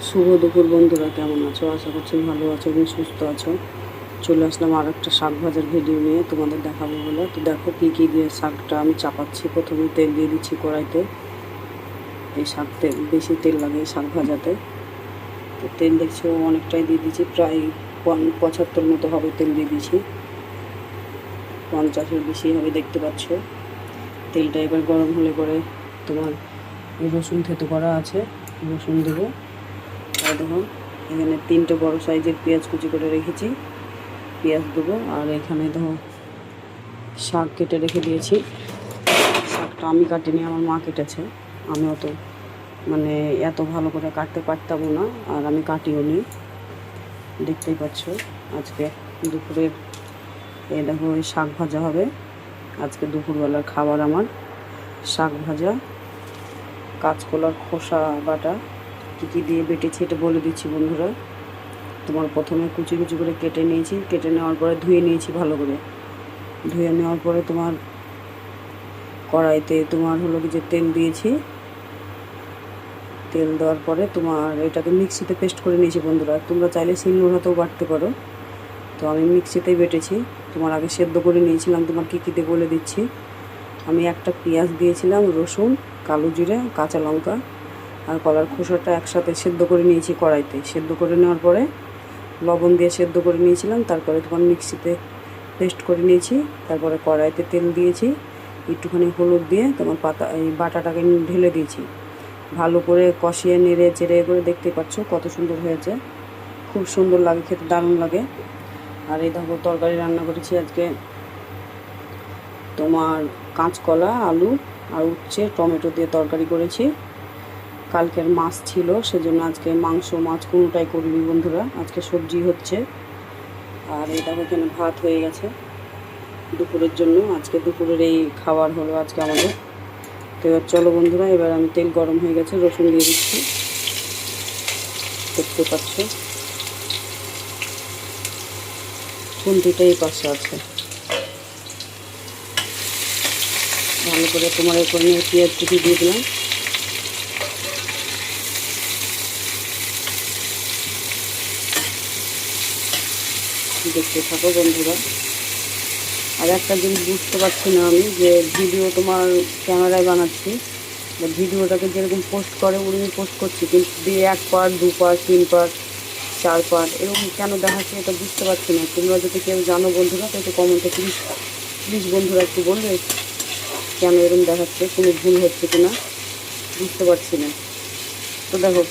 শুভ দুপুর বন্ধুরা, কেমন আছো? আশা করছি ভালো আছো এবং সুস্থ আছো। চলে আসলাম আর একটা শাক ভাজার ভিডিও নিয়ে, তোমাদের দেখাবো বলে। তো দেখো কী কী দিয়ে শাকটা আমি চাপাচ্ছি। প্রথমে তেল দিয়ে দিচ্ছি কড়াইতে। এই শাক তেল, বেশি তেল লাগে এই শাক ভাজাতে। তো তেল দেখছো অনেকটাই দিয়ে দিচ্ছি, প্রায় 75 মতো হবে তেল দিয়ে দিয়েছি। 50-এর বেশি হবে, দেখতে পাচ্ছ। তেলটা এবার গরম হলে পরে তোমার রসুন থেতো করা আছে, রসুন দেবো। আর দেখো এখানে 3টে বড় সাইজের পেঁয়াজ কুচি করে রেখেছি, পেঁয়াজ দেবো। আর এখানে দেখো শাক কেটে রেখে দিয়েছি। শাকটা আমি কাটিনি, আমার মা কেটেছে। আমি এত ভালো করে কাটতে পারতাম না, আর আমি কাটিও নি। দেখতেই পাচ্ছ আজকে দুপুরের এই দেখো এই শাক ভাজা হবে। আজকে দুপুরবেলার খাবার আমার শাক ভাজা, কাঁচকলার খোসা বাটা। কী দিয়ে বেটেছি এটা বলে দিচ্ছি বন্ধুরা। তোমার প্রথমে কুচি কুচি করে কেটে নিয়েছি, কেটে নেওয়ার পরে ধুয়ে নিয়েছি ভালো করে। ধুয়ে নেওয়ার পরে তোমার কড়াইতে তোমার হলো কি যে তেল দিয়েছি। তেল দেওয়ার পরে তোমার এটাকে মিক্সিতে পেস্ট করে নিয়েছি বন্ধুরা। তোমরা চাইলে শিলনোড়াতেও বাটতে পারো, তো আমি মিক্সিতেই বেটেছি। তোমার আগে সেদ্ধ করে নিয়েছিলাম, তোমার কী কী দিয়ে বলে দিচ্ছি। আমি একটা পেঁয়াজ দিয়েছিলাম, রসুন, কালো জিরে, কাঁচা লঙ্কা আর কলার খোসাটা একসাথে সেদ্ধ করে নিয়েছি কড়াইতে। সেদ্ধ করে নেওয়ার পরে লবণ দিয়ে সেদ্ধ করে নিয়েছিলাম, তারপরে তোমার মিক্সিতে পেস্ট করে নিয়েছি। তারপরে কড়াইতে তেল দিয়েছি, একটুখানি হলুদ দিয়ে তোমার এই বাটাটাকে ঢেলে দিয়েছি। ভালো করে কষিয়ে নেড়ে চেড়ে করে দেখতে পাচ্ছ কত সুন্দর হয়েছে। খুব সুন্দর লাগে খেতে, দারুণ লাগে। আর এই দেখো তরকারি রান্না করেছি আজকে তোমার কাঁচকলা, আলু আর উচ্ছে টমেটো দিয়ে তরকারি করেছি। কালকের মাছ ছিল, সেজন্য আজকে মাংস মাছ কোনোটাই করিনি বন্ধুরা, আজকে সবজি হচ্ছে। আর এই দেখো এখানে ভাত হয়ে গেছে দুপুরের জন্য। আজকে দুপুরের এই খাবার হলো আজকে আমাদের। তো এবার চলো বন্ধুরা, এবার আমি তেল গরম হয়ে গেছে, রসুন দিয়ে দিচ্ছি। দেখতে পাচ্ছ খুন্তিটা এই পাশে আছে। ভালো করে তোমার এর করে নিয়ে পেঁয়াজ কুচি দিয়ে দিলাম। দেখতে থাকো বন্ধুরা। আর একটা জিনিস বুঝতে পারছি না আমি, যে ভিডিও তোমার ক্যামেরায় বানাচ্ছি, ভিডিওটাকে যেরকম পোস্ট করে ওরকমই পোস্ট করছি, কিন্তু দিয়ে 1 পার্ট 2 পার্ট 3 পার্ট 4 পার্ট এরকম কেন দেখাচ্ছে এটা বুঝতে পারছি না। তোমরা যদি কেউ জানো বন্ধুরা, তো একটু কমেন্টে প্লিজ বন্ধুরা একটু বলবে কেন এরকম দেখাচ্ছে, কোনো ভুল হচ্ছে কিনা বুঝতে পারছি না। তো দেখো